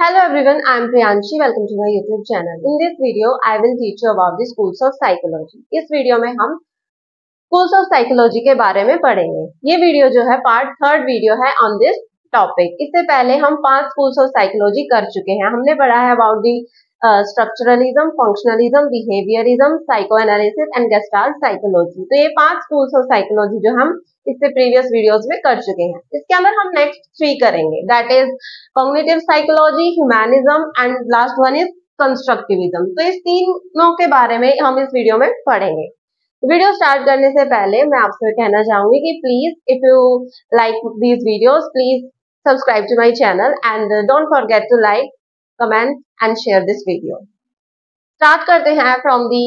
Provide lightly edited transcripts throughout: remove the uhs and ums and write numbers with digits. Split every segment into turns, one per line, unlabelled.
Hello everyone, I am Priyanshi. Welcome to my YouTube channel. In this video, I will teach you about the schools of psychology. इस video में हम schools of psychology के बारे में पढ़ेंगे। ये video जो है पार्ट 3 वीडियो है ऑन दिस टॉपिक। इससे पहले हम 5 स्कूल्स ऑफ साइकोलॉजी कर चुके हैं। हमने पढ़ा है about the structuralism, functionalism, behaviourism, psycho analysis and gestalt psychology. तो ये 5 स्कूल्स ऑफ साइकोलॉजी जो हम इससे प्रीवियस वीडियोस में कर चुके हैं। इसके अंदर हम नेक्स्ट 3 करेंगे, that is cognitive psychology, humanism and last one is constructivism. तो इस तीनों के बारे में हम इस वीडियो में पढ़ेंगे। वीडियो स्टार्ट करने से पहले मैं आपसे कहना चाहूंगी कि please if you like these videos please subscribe to my channel and don't forget to like, comment and share this video. Start करते हैं from the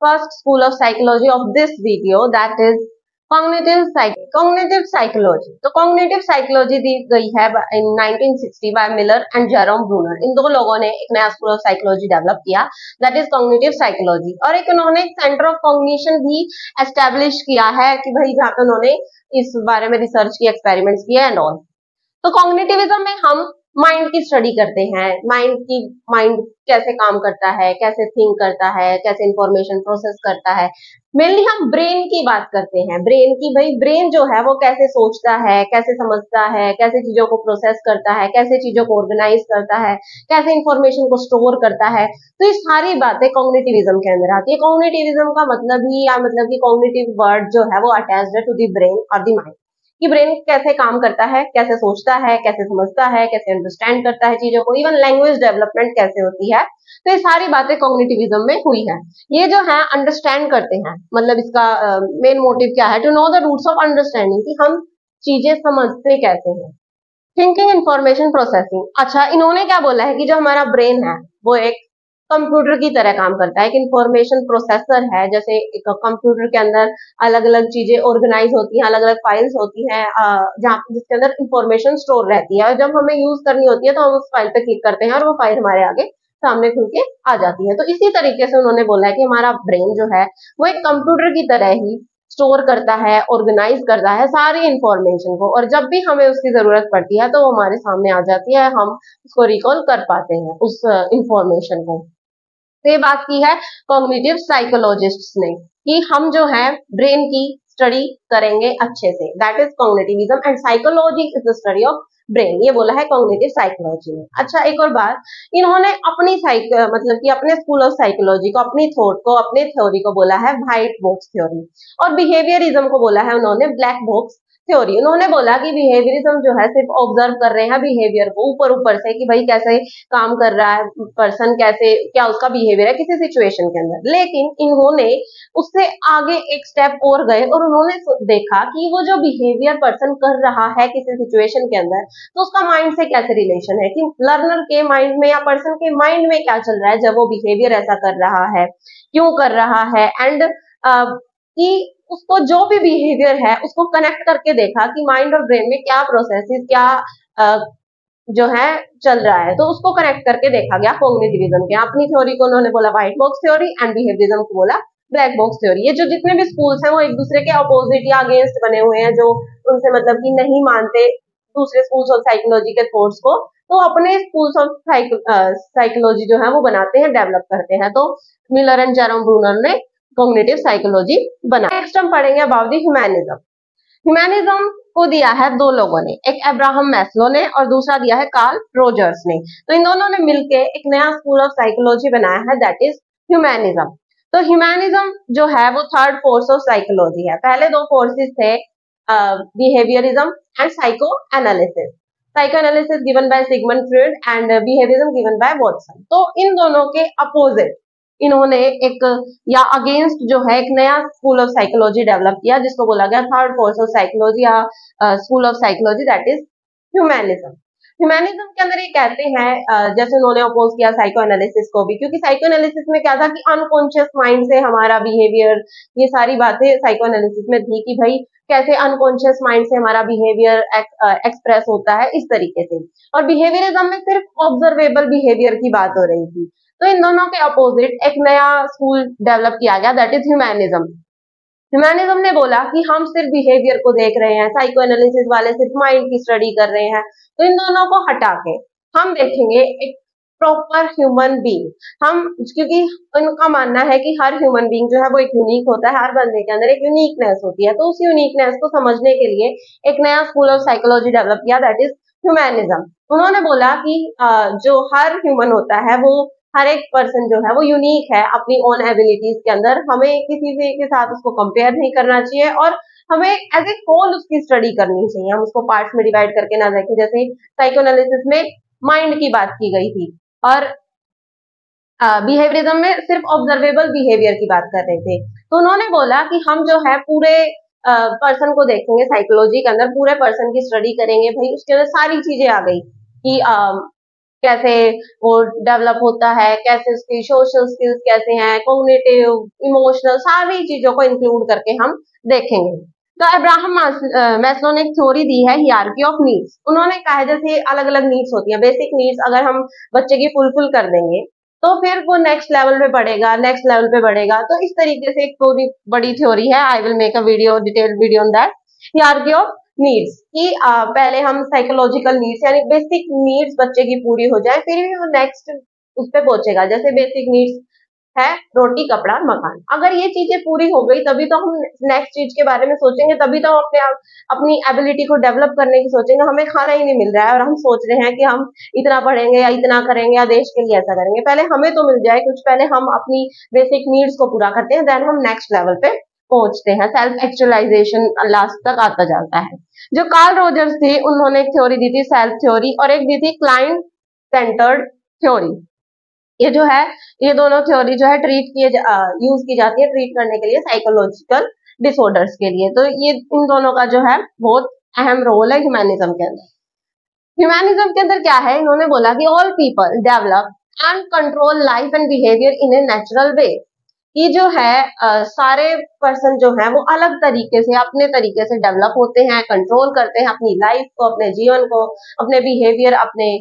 first school of psychology of this video, that is cognitive psychology. तो cognitive psychology दी गई है in 1960 by Miller and Jerome Bruner. इन दो लोगों ने एक नया स्कूल ऑफ साइकोलॉजी डेवलप किया, दैट इज कॉग्निटिव साइकोलॉजी। और एक उन्होंने सेंटर ऑफ कॉग्निशन भी एस्टेब्लिश किया है कि भाई जहाँ पे उन्होंने इस बारे में रिसर्च की, एक्सपेरिमेंट्स किए एंड ऑल। तो कॉग्निटिविज्म में हम माइंड की स्टडी करते हैं, माइंड कैसे काम करता है, कैसे थिंक करता है, कैसे इंफॉर्मेशन प्रोसेस करता है। मेनली हम ब्रेन की बात करते हैं, ब्रेन की। भाई ब्रेन जो है वो कैसे सोचता है, कैसे समझता है, कैसे चीजों को प्रोसेस करता है, कैसे चीजों को ऑर्गेनाइज करता है, कैसे इंफॉर्मेशन को स्टोर करता है। तो ये सारी बातें कॉग्निटिविज्म के अंदर आती है। कॉग्निटिविज्म का मतलब ही मतलब कि कॉग्निटिव वर्ड जो है वो अटैच्ड है टू द ब्रेन और द माइंड, कि ब्रेन कैसे काम करता है, कैसे सोचता है, कैसे समझता है, कैसे अंडरस्टैंड करता है चीजों को, इवन लैंग्वेज डेवलपमेंट कैसे होती है। तो ये सारी बातें कॉग्निटिविज्म में हुई है। ये जो है अंडरस्टैंड करते हैं, मतलब इसका मेन मोटिव क्या है, to know the roots of understanding, कि हम चीजें समझते कैसे हैं। Thinking, information processing. अच्छा, इन्होंने क्या बोला है कि जो हमारा ब्रेन है वो एक कंप्यूटर की तरह काम करता है, एक इंफॉर्मेशन प्रोसेसर है। जैसे एक कंप्यूटर के अंदर अलग अलग चीजें ऑर्गेनाइज होती हैं, अलग अलग फाइल्स होती हैं जहाँ जिसके अंदर इंफॉर्मेशन स्टोर रहती है, और जब हमें यूज करनी होती है तो हम उस फाइल पे क्लिक करते हैं और वो फाइल हमारे आगे सामने खुल के आ जाती है। तो इसी तरीके से उन्होंने बोला है कि हमारा ब्रेन जो है वो एक कंप्यूटर की तरह ही स्टोर करता है, ऑर्गेनाइज करता है सारी इंफॉर्मेशन को, और जब भी हमें उसकी जरूरत पड़ती है तो वो हमारे सामने आ जाती है, हम उसको रिकॉल कर पाते हैं उस इंफॉर्मेशन को। तो ये बात की है कॉग्निटिव साइकोलॉजिस्ट्स ने कि हम जो है ब्रेन की स्टडी करेंगे अच्छे से, that is cognitivism and psychology is the study of brain. ये बोला है कॉग्निटिव साइकोलॉजी ने। अच्छा, एक और बात, इन्होंने अपनी मतलब कि अपने स्कूल ऑफ साइकोलॉजी को, अपनी थॉट को, अपने थ्योरी को बोला है व्हाइट बॉक्स थ्योरी, और बिहेवियरिज्म को बोला है उन्होंने ब्लैक बॉक्स थ्योरी। उन्होंने बोला कि बिहेवियरिज्म जो है सिर्फ ऑब्जर्व कर रहे हैं बिहेवियर को ऊपर ऊपर से, कि भाई कैसे काम कर रहा है पर्सन, कैसे क्या उसका बिहेवियर है किसी सिचुएशन के अंदर। लेकिन इन्होंने उससे आगे एक स्टेप और गए और उन्होंने देखा कि वो जो बिहेवियर पर्सन कर रहा है किसी सिचुएशन के अंदर, तो उसका माइंड से कैसे रिलेशन है, कि लर्नर के माइंड में या पर्सन के माइंड में क्या चल रहा है जब वो बिहेवियर ऐसा कर रहा है, क्यों कर रहा है, एंड कि उसको जो भी बिहेवियर है उसको कनेक्ट करके देखा कि माइंड और ब्रेन में क्या प्रोसेसेस, क्या जो है चल रहा है। तो उसको कनेक्ट करके देखा गया कॉग्निटिविज्म के। अपनी थ्योरी को उन्होंने बोला white box theory and behaviourism को बोला ब्लैक बॉक्स थ्योरी। ये जो जितने भी स्कूल्स हैं वो एक दूसरे के अपोजिट या अगेंस्ट बने हुए हैं, जो उनसे मतलब कि नहीं मानते दूसरे स्कूल्स ऑफ साइकोलॉजी के थॉट्स को, तो अपने स्कूल्स ऑफ साइकोलॉजी जो है वो बनाते हैं, डेवलप करते हैं। तो मिलर एंड जेरोम ब्रूनर ने कॉग्निटिव साइकोलॉजी बना। नेक्स्ट हम पढ़ेंगे अबाउट द ह्यूमैनिज्म। ह्यूमैनिज्म को दिया है दो लोगों ने, एक अब्राहम मैस्लो ने और दूसरा दिया है कार्ल रोजर्स ने। तो इन दोनों ने मिलकर एक नया स्कूल ऑफ साइकोलॉजी बनाया है, दैट इज ह्यूमैनिज्म। तो ह्यूमैनिज्म जो है वो थर्ड फोर्स ऑफ साइकोलॉजी है। पहले दो फोर्सेस थे behaviourism and psycho analysis. Psycho analysis given by Sigmund Freud and behaviourism given by Watson. तो इन दोनों के अपोजिट इन्होंने एक या अगेंस्ट जो है एक नया स्कूल ऑफ साइकोलॉजी डेवलप किया, जिसको बोला गया थर्ड फोर्स ऑफ साइकोलॉजी या school of psychology, that is humanism. Humanism के अंदर ये कहते हैं जैसे उन्होंने अपोज किया साइको एनालिसिस को भी, क्योंकि साइको एनालिसिस में क्या था कि अनकॉन्शियस माइंड से हमारा बिहेवियर, ये सारी बातें साइको एनालिसिस में थी कि भाई कैसे अनकॉन्शियस माइंड से हमारा बिहेवियर एक्सप्रेस होता है इस तरीके से। और बिहेवियरिज्म में सिर्फ ऑब्जर्वेबल बिहेवियर की बात हो रही थी। तो इन दोनों के अपोजिट एक नया स्कूल डेवलप किया गया, दैट इज ह्यूमैनिज्म। ह्यूमैनिज्म ने बोला कि हम सिर्फ बिहेवियर को देख रहे हैं, साइको एनालिसिस वाले सिर्फ माइंड की स्टडी कर रहे हैं। तो इन दोनों को हटा के हम देखेंगे एक प्रॉपर ह्यूमन बीइंग। हम, क्योंकि उनका मानना है कि हर ह्यूमन बीइंग जो है वो एक यूनिक होता है, हर बंदे के अंदर एक यूनिकनेस होती है, तो उस यूनिकनेस को समझने के लिए एक नया स्कूल ऑफ साइकोलॉजी डेवलप किया, दैट इज ह्यूमैनिज्म। उन्होंने बोला कि जो हर ह्यूमन होता है वो, हर एक पर्सन जो है वो यूनिक है अपनी ओन एबिलिटीज के अंदर, हमें किसी से के साथ उसको कंपेयर नहीं करना चाहिए और हमें एज ए होल उसकी स्टडी करनी चाहिए। हम उसको पार्ट्स में डिवाइड करके ना देखें, जैसे साइकोएनालिसिस में माइंड की बात की गई थी और बिहेवियरिज्म में सिर्फ ऑब्जर्वेबल बिहेवियर की बात कर रहे थे। तो उन्होंने बोला कि हम जो है पूरे पर्सन को देखेंगे, साइकोलॉजी के अंदर पूरे पर्सन की स्टडी करेंगे, भाई उसके अंदर सारी चीजें आ गई कि कैसे वो डेवलप होता है, कैसे उसकी सोशल स्किल्स कैसे हैं, कॉग्निटिव, इमोशनल, सारी चीजों को इंक्लूड करके हम देखेंगे। तो अब्राहम मैस्लो ने एक थ्योरी दी है, हियरार्की ऑफ नीड्स। उन्होंने कहा है जैसे अलग अलग नीड्स होती है, बेसिक नीड्स अगर हम बच्चे की फुलफिल कर देंगे तो फिर वो नेक्स्ट लेवल पे बढ़ेगा, नेक्स्ट लेवल पे बढ़ेगा। तो इस तरीके से एक पूरी बड़ी थ्योरी है, I will make a video, detailed video on that, hierarchy of needs, कि पहले हम साइकोलॉजिकल नीड्स यानी बेसिक नीड्स बच्चे की पूरी हो जाए, फिर भी वो नेक्स्ट उस पे पहुंचेगा। जैसे बेसिक नीड्स है रोटी, कपड़ा, मकान, अगर ये चीजें पूरी हो गई तभी तो हम नेक्स्ट चीज के बारे में सोचेंगे, तभी तो हम अपने आप अपनी एबिलिटी को डेवलप करने की सोचेंगे। हमें खाना ही नहीं मिल रहा है और हम सोच रहे हैं कि हम इतना पढ़ेंगे या इतना करेंगे या देश के लिए ऐसा करेंगे। पहले हमें तो मिल जाए कुछ, पहले हम अपनी बेसिक नीड्स को पूरा करते हैं, देन हम नेक्स्ट लेवल पे पहुंचते हैं। सेल्फ एक्चुअलाइजेशन लास्ट तक आता जाता है। जो कार्ल रोजर्स थे उन्होंने एक थ्योरी दी थी, सेल्फ थ्योरी, और एक दी थी क्लाइंट सेंटर्ड थ्योरी। ये जो है, ये दोनों थ्योरी जो है यूज की जाती है ट्रीट करने के लिए साइकोलॉजिकल डिसऑर्डर्स के लिए। तो ये इन दोनों का जो है बहुत अहम रोल है ह्यूमैनिज्म के अंदर। ह्यूमैनिज्म के अंदर क्या है, इन्होंने बोला कि all people develop and control life and behaviour in a natural way. कि जो है सारे पर्सन जो है वो अलग तरीके से, अपने तरीके से डेवलप होते हैं, कंट्रोल करते हैं अपनी लाइफ को, अपने जीवन को, अपने बिहेवियर, अपने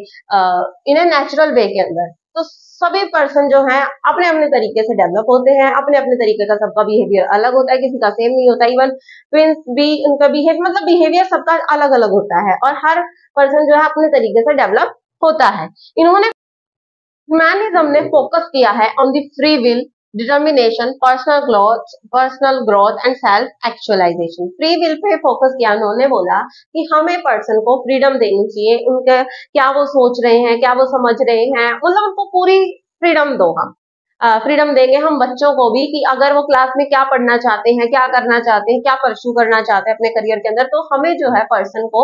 इन ए नेचुरल वे के अंदर। तो सभी पर्सन जो है अपने अपने तरीके से डेवलप होते हैं, अपने अपने तरीके का सबका बिहेवियर अलग होता है, किसी का सेम नहीं होता। इवन ट्विंस भी, उनका बिहेवियर मतलब बिहेवियर सबका अलग अलग होता है और हर पर्सन जो है अपने तरीके से डेवलप होता है। इन्होंने, ह्यूमैनिज्म ने फोकस किया है on the free will, determination, personal growth and self actualisation. Free will पे फोकस किया। उन्होंने बोला कि हमें पर्सन को फ्रीडम देनी चाहिए, उनके क्या वो सोच रहे हैं, क्या वो समझ रहे हैं, मतलब उनको पूरी फ्रीडम दो। हम फ्रीडम देंगे हम बच्चों को भी कि अगर वो क्लास में क्या पढ़ना चाहते हैं, क्या करना चाहते हैं, क्या परस्यू करना चाहते हैं अपने करियर के अंदर, तो हमें जो है पर्सन को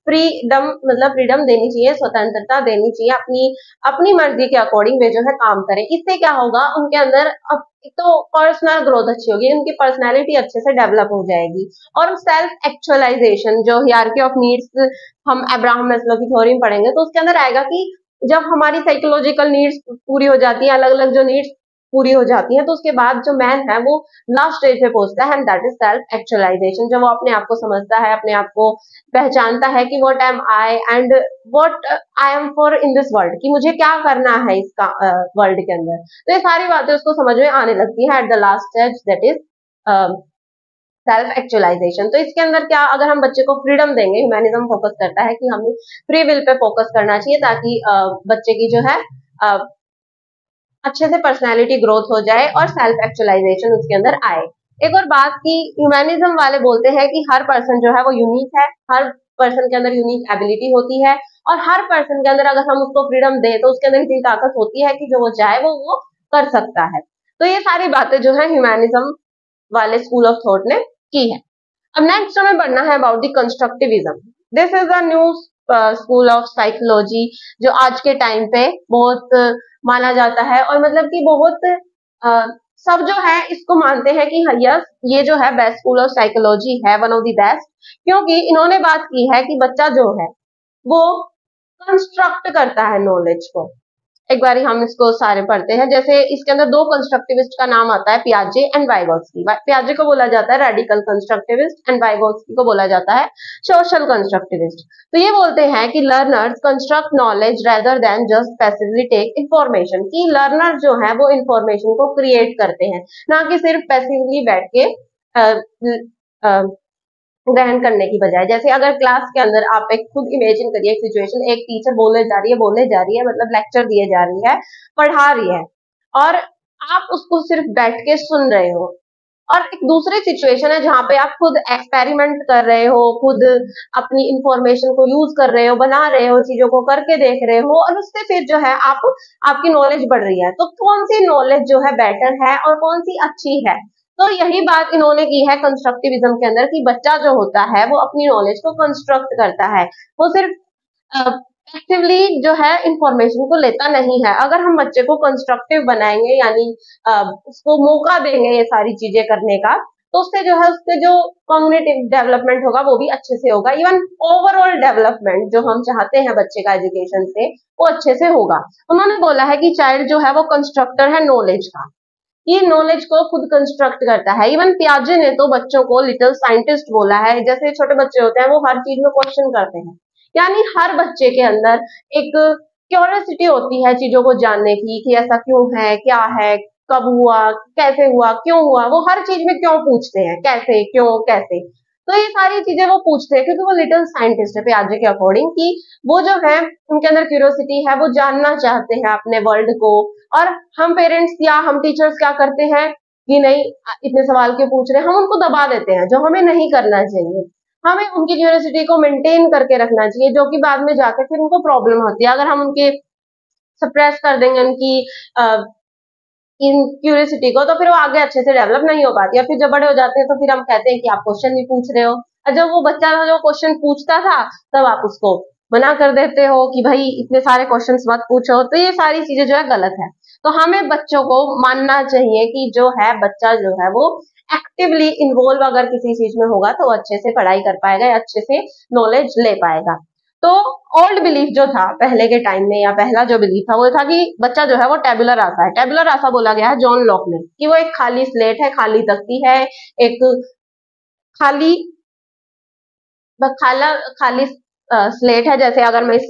फ्रीडम, मतलब फ्रीडम देनी चाहिए, स्वतंत्रता देनी चाहिए, अपनी अपनी मर्जी के अकॉर्डिंग वे जो है काम करें। इससे क्या होगा, उनके अंदर एक तो पर्सनल ग्रोथ अच्छी होगी, उनकी पर्सनैलिटी अच्छे से डेवलप हो जाएगी। और सेल्फ एक्चुअलाइजेशन, जो हियरार्की ऑफ नीड्स हम अब्राहम मैस्लो की थ्योरी में पढ़ेंगे तो उसके अंदर आएगा कि जब हमारी साइकोलॉजिकल नीड्स पूरी हो जाती है, अलग अलग जो नीड्स पूरी हो जाती है, तो उसके बाद जो मैन है वो लास्ट स्टेज पे पहुंचता है, and that is self actualisation. जब वो अपने आप को समझता है, अपने आप को पहचानता है कि what am I and what I am for in this world, कि मुझे क्या करना है इसका वर्ल्ड के अंदर। तो ये सारी बातें उसको समझ में आने लगती है at the last stage, that is self actualisation. तो इसके अंदर क्या, अगर हम बच्चे को फ्रीडम देंगे, ह्यूमैनिज्म फोकस करता है कि हमें फ्री विल पे फोकस करना चाहिए ताकि बच्चे की जो है अच्छे से पर्सनालिटी ग्रोथ हो जाए और सेल्फ एक्चुअलाइजेशन उसके अंदर आए। एक और बात की, ह्यूमैनिज्म वाले बोलते हैं कि हर पर्सन जो है वो यूनिक है, हर पर्सन के अंदर यूनिक एबिलिटी होती है और हर पर्सन के अंदर अगर हम उसको फ्रीडम दें तो उसके अंदर इतनी ताकत होती है कि जो वो चाहे वो कर सकता है। तो ये सारी बातें जो है ह्यूमैनिज्म वाले स्कूल ऑफ थॉट ने की है। अब नेक्स्ट हमें पढ़ना है about the constructivism. This is a new school of psychology जो आज के टाइम पे बहुत माना जाता है और मतलब कि बहुत सब जो है इसको मानते हैं कि यस, ये जो है बेस्ट स्कूल ऑफ साइकोलॉजी है, वन ऑफ द बेस्ट, क्योंकि इन्होंने बात की है कि बच्चा जो है वो कंस्ट्रक्ट करता है नॉलेज को। एक बारी हम इसको सारे पढ़ते हैं। जैसे इसके अंदर दो कंस्ट्रक्टिविस्ट का नाम आता है, पियाजे एंड वाइगोत्स्की। पियाजे को बोला जाता है रेडिकल कंस्ट्रक्टिविस्ट एंड वाइगोत्स्की को बोला जाता है सोशल कंस्ट्रक्टिविस्ट। तो ये बोलते हैं कि learners construct knowledge rather than just passively take information, कि लर्नर जो है वो इंफॉर्मेशन को क्रिएट करते हैं, ना कि सिर्फ पैसिवली बैठ के ग्रहण करने की बजाय। जैसे अगर क्लास के अंदर आप एक खुद इमेजिन करिए एक सिचुएशन, एक टीचर बोले जा रही है मतलब लेक्चर दिए जा रही है, पढ़ा रही है, और आप उसको सिर्फ बैठ के सुन रहे हो। और एक दूसरी सिचुएशन है जहाँ पे आप खुद एक्सपेरिमेंट कर रहे हो, खुद अपनी इंफॉर्मेशन को यूज कर रहे हो, बना रहे हो, चीजों को करके देख रहे हो, और उससे फिर जो है आप आपकी नॉलेज बढ़ रही है। तो कौन सी नॉलेज जो है बेटर है और कौन सी अच्छी है? तो यही बात इन्होंने की है कंस्ट्रक्टिविज्म के अंदर, कि बच्चा जो होता है वो अपनी नॉलेज को कंस्ट्रक्ट करता है, वो सिर्फ एक्टिवली जो है इंफॉर्मेशन को लेता नहीं है। अगर हम बच्चे को कंस्ट्रक्टिव बनाएंगे, यानी उसको मौका देंगे ये सारी चीजें करने का, तो उससे जो है उसके जो कॉग्निटिव डेवलपमेंट होगा वो भी अच्छे से होगा। इवन ओवरऑल डेवलपमेंट जो हम चाहते हैं बच्चे का एजुकेशन से, वो अच्छे से होगा। उन्होंने बोला है कि चाइल्ड जो है वो कंस्ट्रक्टर है नॉलेज का, ये नॉलेज को खुद कंस्ट्रक्ट करता है। इवन पियाजे ने तो बच्चों को लिटिल साइंटिस्ट बोला है। जैसे छोटे बच्चे होते हैं वो हर चीज में क्वेश्चन करते हैं, यानी हर बच्चे के अंदर एक क्यूरियोसिटी होती है चीजों को जानने की, कि ऐसा क्यों है, क्या है, कब हुआ, कैसे हुआ, क्यों हुआ। वो हर चीज में क्यों पूछते हैं, कैसे, क्यों, कैसे। तो ये सारी चीजें वो पूछते हैं क्योंकि वो लिटिल साइंटिस्ट है पियाजे के अकॉर्डिंग, कि वो जो है उनके अंदर क्यूरियोसिटी है, वो जानना चाहते हैं अपने वर्ल्ड को। और हम पेरेंट्स या हम टीचर्स क्या करते हैं कि नहीं, इतने सवाल क्यों पूछ रहे हैं, हम उनको दबा देते हैं, जो हमें नहीं करना चाहिए। हमें उनकी क्यूरियोसिटी को मेंटेन करके रखना चाहिए, जो कि बाद में जाकर फिर उनको प्रॉब्लम होती है। अगर हम उनके सप्रेस कर देंगे उनकी इन क्यूरियोसिटी को, तो फिर वो आगे अच्छे से डेवलप नहीं हो पाती है। फिर जब बड़े हो जाते हैं तो फिर हम कहते हैं कि आप क्वेश्चन नहीं पूछ रहे हो, और जब वो बच्चा जो क्वेश्चन पूछता था तब आप उसको मना कर देते हो कि भाई इतने सारे क्वेश्चंस मत पूछो। तो ये सारी चीजें जो है गलत है। तो हमें बच्चों को मानना चाहिए कि जो है बच्चा जो है वो एक्टिवली इन्वॉल्व अगर किसी चीज में होगा तो अच्छे से पढ़ाई कर पाएगा या अच्छे से नॉलेज ले पाएगा। तो ओल्ड बिलीफ जो था पहले के टाइम में, या पहला जो बिलीफ था वो था कि बच्चा जो है वो टेबुलर रासा है। टेबुलर रासा बोला गया है जॉन लॉक ने, कि वो एक खाली स्लेट है, खाली तख्ती है, एक खाली खाला खाली स्लेट है। जैसे अगर मैं इस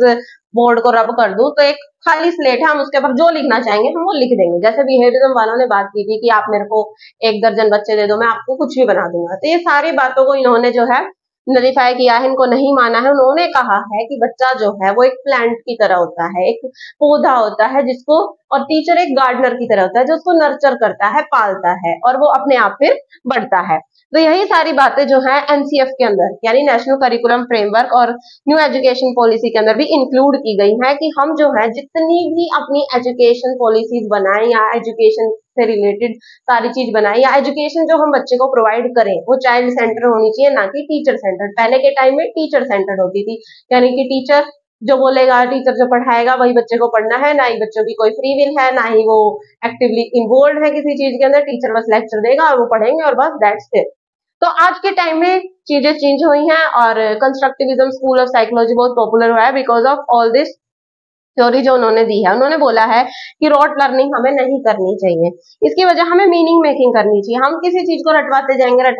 बोर्ड को रब कर दूं तो एक खाली स्लेट है, हम उसके ऊपर जो लिखना चाहेंगे हम वो लिख देंगे। जैसे बिहेवियरिज्म वालों ने बात की थी कि आप मेरे को 1 दर्जन बच्चे दे दो, मैं आपको कुछ भी बना दूंगा। तो ये सारी बातों को इन्होंने जो है नलीफाई किया है, इनको नहीं माना है। उन्होंने कहा है कि बच्चा जो है वो एक प्लांट की तरह होता है, एक पौधा होता है जिसको, और टीचर एक गार्डनर की तरह होता है जो उसको नर्चर करता है, पालता है, और वो अपने आप फिर बढ़ता है। तो यही सारी बातें जो है एनसीएफ के अंदर, यानी नेशनल करिकुलम फ्रेमवर्क और न्यू एजुकेशन पॉलिसी के अंदर भी इंक्लूड की गई है, कि हम जो है जितनी भी अपनी एजुकेशन पॉलिसीज बनाएं या एजुकेशन से रिलेटेड सारी चीज बनाएं, या एजुकेशन जो हम बच्चे को प्रोवाइड करें वो चाइल्ड सेंटर होनी चाहिए, ना कि टीचर सेंटर। पहले के टाइम में टीचर सेंटर होती थी, यानी कि टीचर जो बोलेगा, टीचर जो पढ़ाएगा वही बच्चे को पढ़ना है, ना ही बच्चों की कोई फ्री विल है, ना ही वो एक्टिवली इन्वॉल्व है किसी चीज के अंदर। टीचर बस लेक्चर देगा और वो पढ़ेंगे और बस दैट्स इट। तो आज के टाइम में चीजें चेंज हुई हैं और कंस्ट्रक्टिविज्म स्कूल ऑफ साइकोलॉजी बहुत पॉपुलर हुआ है because of all this theory जो उन्होंने दी है। उन्होंने बोला है कि रॉट लर्निंग हमें नहीं करनी चाहिए, इसकी वजह हमें मीनिंग मेकिंग करनी चाहिए। हम किसी चीज को रटवाते जाएंगे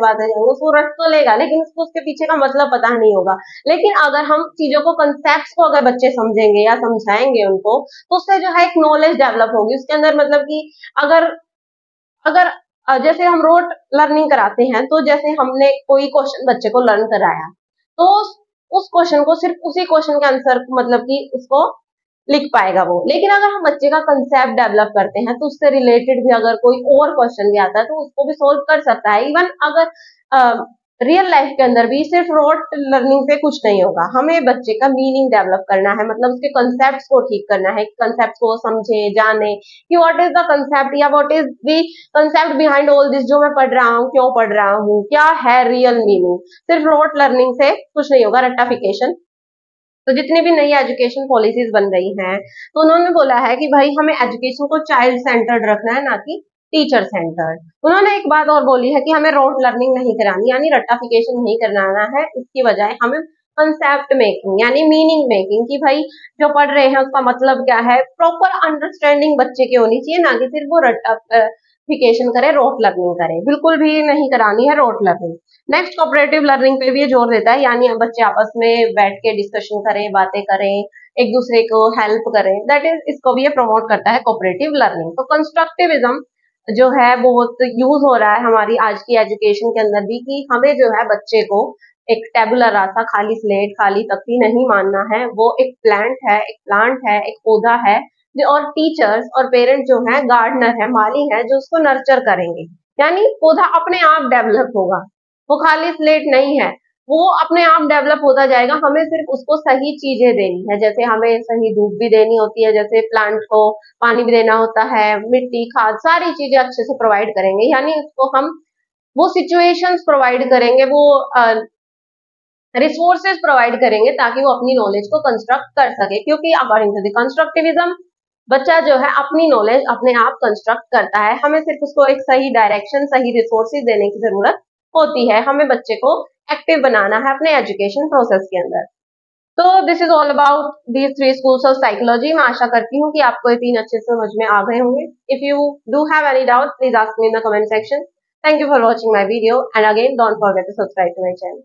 उसको रट तो लेगा, लेकिन उसको उसके पीछे का मतलब पता नहीं होगा। लेकिन अगर हम चीजों को, कंसेप्ट को अगर बच्चे समझेंगे या समझाएंगे उनको, तो उससे जो है एक नॉलेज डेवलप होगी उसके अंदर। मतलब कि अगर अगर जैसे हम रोट लर्निंग कराते हैं, तो जैसे हमने कोई क्वेश्चन बच्चे को लर्न कराया, तो उस क्वेश्चन को सिर्फ उसी क्वेश्चन के आंसर मतलब कि उसको लिख पाएगा वो। लेकिन अगर हम बच्चे का कंसेप्ट डेवलप करते हैं तो उससे रिलेटेड भी अगर कोई और क्वेश्चन भी आता है तो उसको भी सोल्व कर सकता है। इवन अगर रियल लाइफ के अंदर भी सिर्फ रोट लर्निंग से कुछ नहीं होगा, हमें बच्चे का मीनिंग डेवलप करना है, मतलब उसके कंसेप्ट को ठीक करना है, कंसेप्ट को समझे, जाने कि व्हाट इज द कंसेप्ट, या what is the concept behind all this जो मैं पढ़ रहा हूँ, क्यों पढ़ रहा हूँ, क्या है रियल मीनिंग। सिर्फ रोट लर्निंग से कुछ नहीं होगा, रट्टाफिकेशन। तो जितनी भी नई एजुकेशन पॉलिसीज बन रही हैं, तो उन्होंने बोला है कि भाई हमें एजुकेशन को चाइल्ड सेंटर्ड रखना है, ना कि टीचर सेंटर्ड। उन्होंने एक बात और बोली है कि हमें रोट लर्निंग नहीं करानी, यानी रट्टाफिकेशन नहीं कराना है। इसकी बजाय हमें कंसेप्ट मेकिंग यानी मीनिंग मेकिंग, कि भाई जो पढ़ रहे हैं उसका मतलब क्या है, प्रॉपर अंडरस्टैंडिंग बच्चे की होनी चाहिए, ना कि सिर्फ वो रट्टाफिकेशन करे, रोट लर्निंग करे। बिल्कुल भी नहीं करानी है rote learning. Next cooperative learning पे भी ये जोर देता है, यानी बच्चे आपस में बैठ के डिस्कशन करें, बातें करें, एक दूसरे को हेल्प करें, दैट इज, इसको भी ये प्रमोट करता है कोऑपरेटिव लर्निंग। तो कंस्ट्रक्टिविज्म जो है बहुत यूज हो रहा है हमारी आज की एजुकेशन के अंदर भी, कि हमें जो है बच्चे को एक टेबुलर रासा, खाली स्लेट, खाली तख्ती नहीं मानना है। वो एक प्लांट है, एक पौधा है और टीचर्स और पेरेंट्स जो है, गार्डनर है, माली है, जो उसको नर्चर करेंगे। यानी पौधा अपने आप डेवलप होगा, वो खाली स्लेट नहीं है, वो अपने आप डेवलप होता जाएगा। हमें सिर्फ उसको सही चीजें देनी है, जैसे हमें सही धूप भी देनी होती है, जैसे प्लांट को पानी भी देना होता है, मिट्टी, खाद, सारी चीजें अच्छे से प्रोवाइड करेंगे। यानी उसको हम वो सिचुएशंस प्रोवाइड करेंगे, वो रिसोर्सेज प्रोवाइड करेंगे ताकि वो अपनी नॉलेज को कंस्ट्रक्ट कर सके। क्योंकि अकॉर्डिंग टू द कंस्ट्रक्टिविज्म, बच्चा जो है अपनी नॉलेज अपने आप कंस्ट्रक्ट करता है। हमें सिर्फ उसको एक सही डायरेक्शन, सही रिसोर्सेज देने की जरूरत होती है। हमें बच्चे को एक्टिव बनाना है अपने एजुकेशन प्रोसेस के अंदर। तो this is all about these 3 schools of psychology. मैं आशा करती हूँ कि आपको ये 3 अच्छे से समझ में आ गए होंगे। If you do have any doubt, please ask me in the comment section. Thank you for watching my video, and again, don't forget to subscribe to my channel.